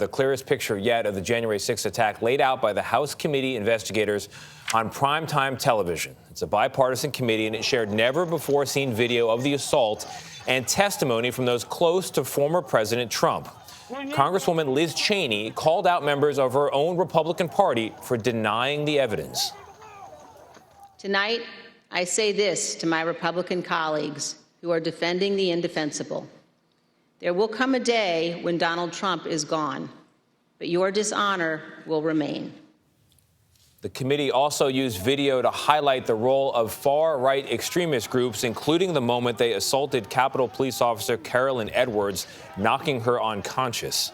the clearest picture yet of the January 6th attack laid out by the House committee investigators on primetime television. It's a bipartisan committee, and it shared never-before-seen video of the assault and testimony from those close to former President Trump. Congresswoman Liz Cheney called out members of her own Republican Party for denying the evidence. Tonight, I say this to my Republican colleagues who are defending the indefensible. There will come a day when Donald Trump is gone, but your dishonor will remain. The committee also used video to highlight the role of far-right extremist groups, including the moment they assaulted Capitol Police Officer Carolyn Edwards, knocking her unconscious.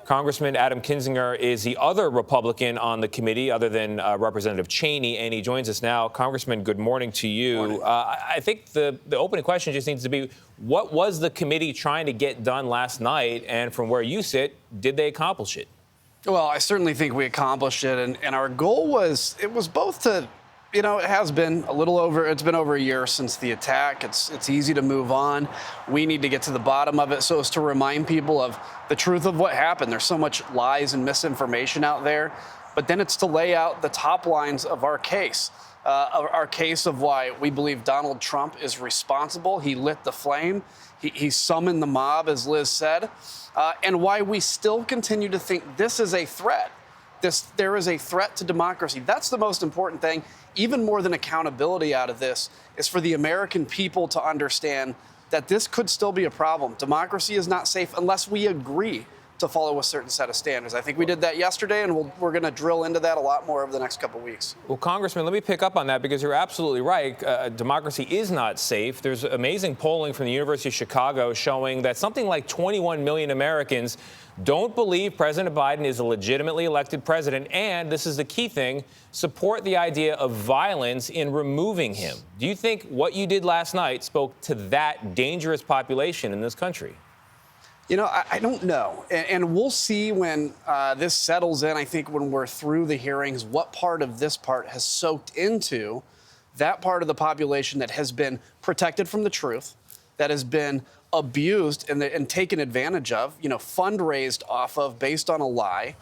Congressman Adam Kinzinger is the other Republican on the committee other than Representative Cheney, and he joins us now. Congressman, good morning to you. I think the opening question just needs to be, what was the committee trying to get done last night? And from where you sit, did they accomplish it? Well, I certainly think we accomplished it. And our goal was both to, it has been it's been over a year since the attack. It's easy to move on. We need to get to the bottom of it so as to remind people of the truth of what happened. There's so much lies and misinformation out there. But then it's to lay out the top lines of our case of why we believe Donald Trump is responsible. He lit the flame. He summoned the mob, as Liz said, and why we still continue to think this is a threat. There is a threat to democracy. That's the most important thing. Even more than accountability out of this is for the American people to understand that this could still be a problem. Democracy is not safe unless we agree to follow a certain set of standards. I think we did that yesterday, and we're going to drill into that a lot more over the next couple of weeks. Well, Congressman, let me pick up on that because you're absolutely right. Democracy is not safe. There's amazing polling from the University of Chicago showing that something like 21 million Americans don't believe President Biden is a legitimately elected president, and this is the key thing, support the idea of violence in removing him. Do you think what you did last night spoke to that dangerous population in this country? I don't know. And we'll see when this settles in. I think when we're through the hearings, what part of this part has soaked into that part of the population that has been protected from the truth, that has been abused and taken advantage of, fundraised off of based on a lie.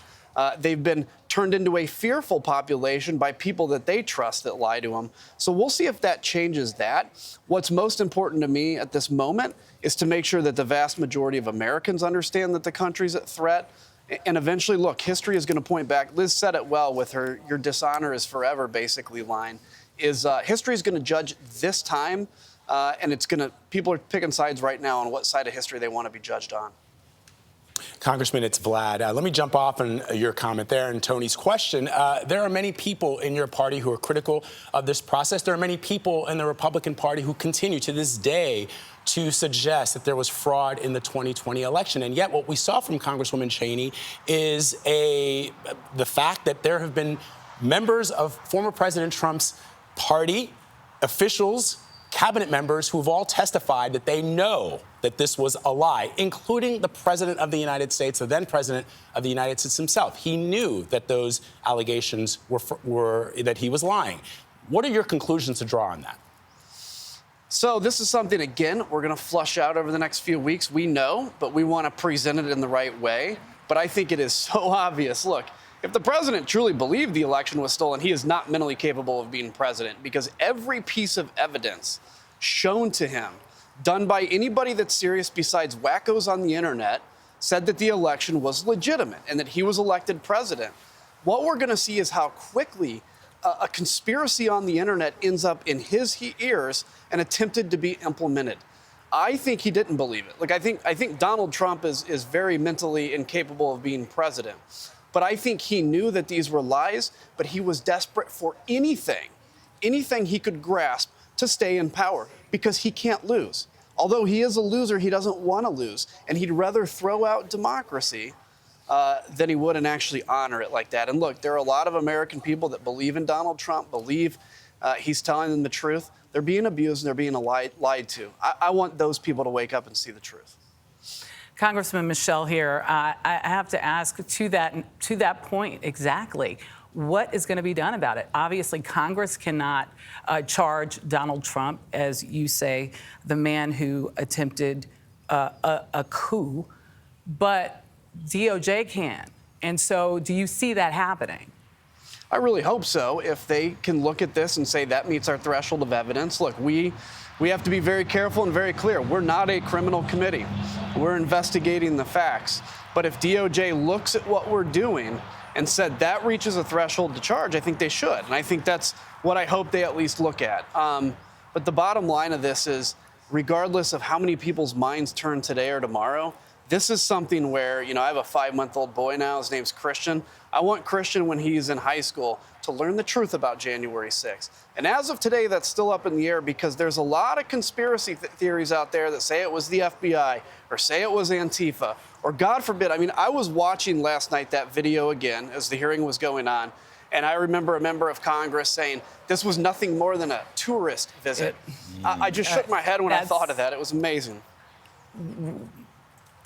They've been turned into a fearful population by people that they trust that lie to them. So we'll see if that changes that. What's most important to me at this moment is to make sure that the vast majority of Americans understand that the country's at threat. And eventually, look, history is going to point back. Liz said it well with her "your dishonor is forever" basically line. History is going to judge this time, and people are picking sides right now on what side of history they want to be judged on. Congressman, it's Vlad. Let me jump off on your comment there and Tony's question. There are many people in your party who are critical of this process. There are many people in the Republican Party who continue to this day to suggest that there was fraud in the 2020 election. And yet what we saw from Congresswoman Cheney is the fact that there have been members of former President Trump's party, officials, cabinet members who have all testified that they know that this was a lie, including the President of the United States, the then President of the United States himself. He knew that those allegations were that he was lying. What are your conclusions to draw on that? So this is something, again, we're going to flush out over the next few weeks. We know, but we want to present it in the right way. But I think it is so obvious. Look, if the president truly believed the election was stolen, he is not mentally capable of being president, because every piece of evidence shown to him, done by anybody that's serious besides wackos on the internet, said that the election was legitimate and that he was elected president. What we're going to see is how quickly a conspiracy on the internet ends up in his ears and attempted to be implemented. I think he didn't believe it. Like, I think Donald Trump is very mentally incapable of being president. But I think he knew that these were lies, but he was desperate for anything he could grasp to stay in power, because he can't lose. Although he is a loser, he doesn't want to lose. And he'd rather throw out democracy than he would and actually honor it like that. And look, there are a lot of American people that believe in Donald Trump, believe he's telling them the truth. They're being abused and they're being lied to. I want those people to wake up and see the truth. Congressman Michelle here, I have to ask to that point exactly, what is going to be done about it? Obviously, Congress cannot charge Donald Trump, as you say, the man who attempted a coup. But DOJ can. And so do you see that happening? I really hope so. If they can look at this and say that meets our threshold of evidence. Look, we have to be very careful and very clear. We're not a criminal committee. We're investigating the facts. But if DOJ looks at what we're doing and said that reaches a threshold to charge, I think they should. And I think that's what I hope they at least look at. But the bottom line of this is, regardless of how many people's minds turn today or tomorrow, this is something where, I have a 5-month-old boy now. His name's Christian. I want Christian, when he's in high school, to learn the truth about January 6th. And as of today, that's still up in the air because there's a lot of conspiracy theories out there that say it was the FBI or say it was Antifa or, God forbid, I was watching last night that video again as the hearing was going on. And I remember a member of Congress saying this was nothing more than a tourist visit. I just shook my head when I thought of that. It was amazing.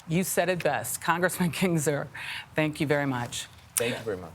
You said it best. Congressman Kinzinger, thank you very much. Thank you very much.